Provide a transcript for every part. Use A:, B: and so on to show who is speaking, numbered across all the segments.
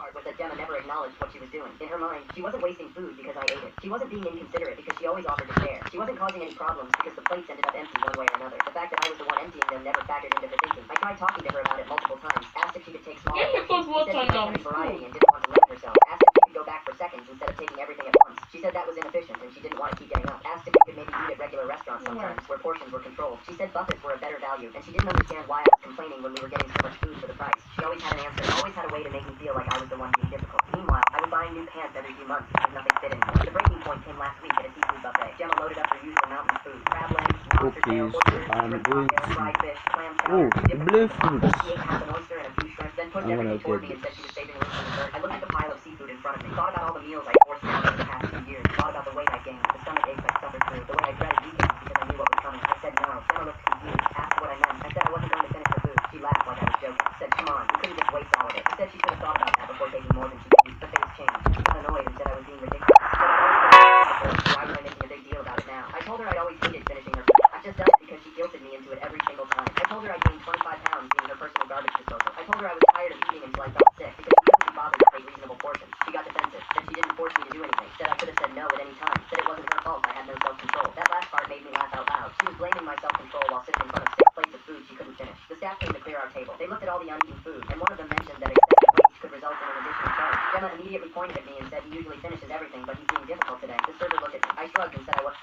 A: part was that Gemma never acknowledged what she was doing. In her mind, she wasn't wasting food because I ate it. She wasn't being inconsiderate because she always offered to share. She wasn't causing any problems because the plates ended up empty one way or another. The fact that I was the one emptying them never factored into her thinking. I tried talking to her about it multiple times, asked if she could take smaller
B: Yeah, because
A: portions.
B: what
A: She said she
B: time
A: liked
B: now?
A: having variety and didn't want to limit herself. Asked if she could go back for seconds instead of taking everything at once. She said that was inefficient and she didn't want to keep getting up. Asked if we could maybe eat at regular restaurants sometimes where portions were controlled. She said buffets were a better value and she didn't understand why I was complaining when we were getting so much food for the price. She always had an answer, always had a way to make me feel like I was the one being difficult. Meanwhile, I was buying new pants every few months because nothing fit anymore. The breaking point came last week at a seafood buffet. Gemma loaded up her usual mountain food. Crab legs, lobster tail, oysters, shrimp cocktail, fried fish, clam chowder, different kinds of pasta. She ate half an oyster and a few shrimp, then pushed everything toward me and said she was saving room for dessert. I looked at the pile of seafood in front of me, thought about all the meals I forced down over the past 2 years, thought about the weight I gained, the stomach aches I suffered through, the way I dreaded weekends because I knew what was coming. I said no. Gemma looked confused, asked what I meant. I said I wasn't going to finish her food. She laughed like I was joking. Said, come on, you couldn't just waste all of it. I said she should have thought about that before taking more than she did. Her face changed. She got annoyed and said I was being ridiculous. She said I'd always done it before, so why was I making a big deal about it now? I told her I'd always hated finishing her food. I just done it because she guilted me into it every single time. I told her I gained 25 pounds being her personal garbage disposal. I told her I was tired of eating until I felt sick because she couldn't be bothered to take reasonable portions. She got defensive. Said she didn't force me to do anything. Said I could have said no at any time. Said it wasn't her fault I had no self-control. That last part made me laugh out loud. She was blaming my self-control while sitting in front of 6 plates of food she couldn't finish. The staff came to clear our table. They looked at all the uneaten food, and one of them mentioned that excessive plates could result in an additional charge. Gemma immediately pointed at me and said he usually finishes everything, but he's being difficult today. The server looked at me. I shrugged and said I was.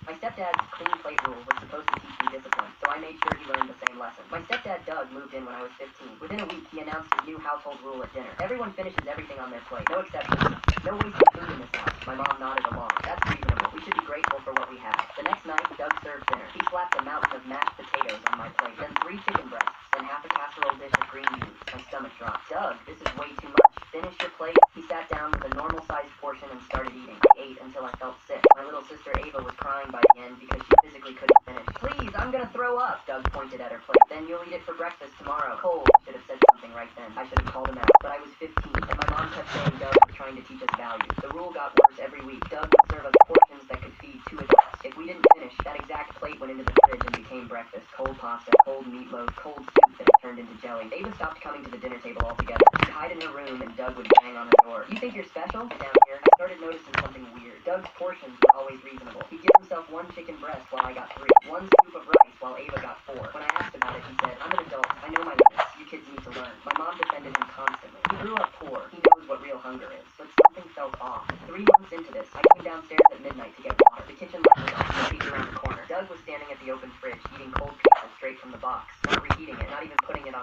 A: My stepdad's clean plate rule was supposed to teach me discipline, so I made sure he learned the same lesson. My stepdad Doug moved in when I was 15. Within a week, he announced his new household rule at dinner. Everyone finishes everything on their plate, no exceptions. No wasting food in this house. My mom nodded along. That's reasonable. We should be grateful for what we have. The next night, Doug served dinner. He slapped a mountain of mashed potatoes on my plate, then 3 chicken breasts, then half a casserole dish of green beans. My stomach dropped. Doug, this is way too much. Finish your plate. He sat down with a normal-sized portion and started eating. I ate until I felt sick. My little sister Ava was crying by the end because she physically couldn't finish. Please, I'm gonna throw up. Doug pointed at her plate. Then you'll eat it for breakfast tomorrow. Cole should have said something right then. I should have called him out. But I was 15, and my mom kept saying Doug was trying to teach us values. The rule got worse every week. Doug would serve us portions that could feed 2 adults. If we didn't finish, that exact plate went into the fridge and became breakfast. Cold pasta, cold meatloaf, cold soup that had turned into jelly. Ava stopped coming to the dinner table altogether. She'd hide in her room and Doug would bang on her door. You think you're special? Down here, I started noticing something weird. Doug's portions were always reasonable. He'd give himself 1 chicken breast while I got 3, 1 scoop of rice while Ava got 4. When I asked about it, he said, I'm an adult. I know my limits. You kids need to learn. My mom defended him constantly. He grew up